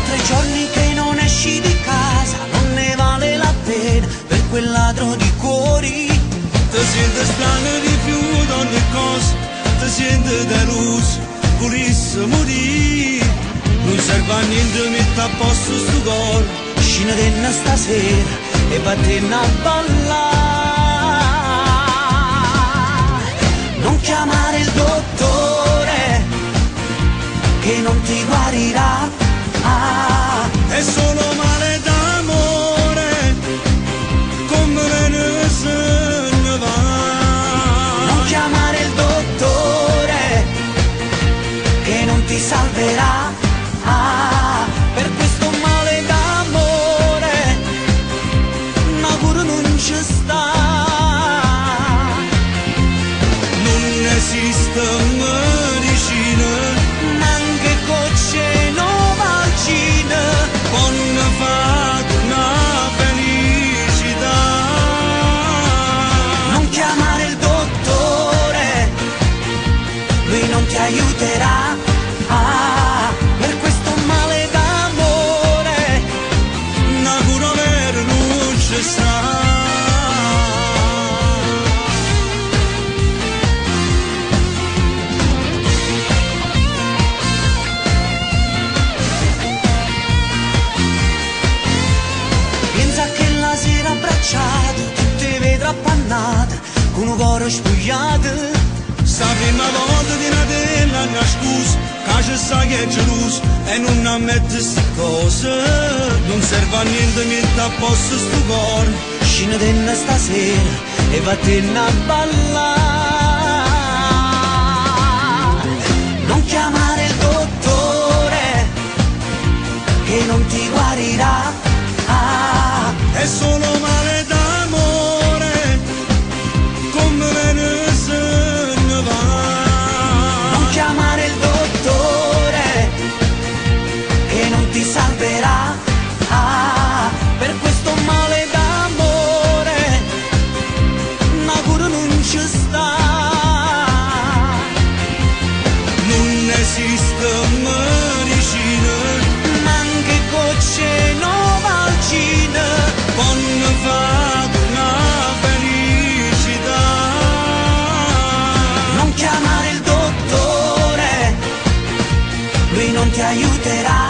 3 giorni che non esci di casa, non ne vale la pena per quel ladro di cuori. Ti senti strano di più di ogni cosa, ti senti deluso, volessi morire. Non serve a niente, metti a posto sto cuore. Sceneremo stasera e vattene a ballare. Non chiamare il dottore che non ti guarirà. È solo male d'amore, come ne se ne va. Non chiamare il dottore che non ti salverà. Per questo male d'amore una cura non ci sta. Non esiste medicina, Neanche gocce Novalgina quando fa una felicità. non chiamare il dottore, lui non ti aiuterà. Per questo male d'amore Una cura vera non ci sta. pensa che la sera abbracciato tu ti vedrà appannata con un cuore spogliato. Sta prima volta di Natale la scusa, che ci sa che è geloso e non ammette sti cose. Non serve a niente, mette a posto sto cuore. Sceneremo stasera e vattene a ballare. Non chiamare il dottore che non ti guarirà. È solo male d'amore, come ne se ne va. Non chiamare il dottore che non ti salverà. Per questo male d'amore una cura non ci sta. Non esiste medicina, Neanche gocce Novalgina quando fa una felicità. non chiamare il dottore, lui non ti aiuterà.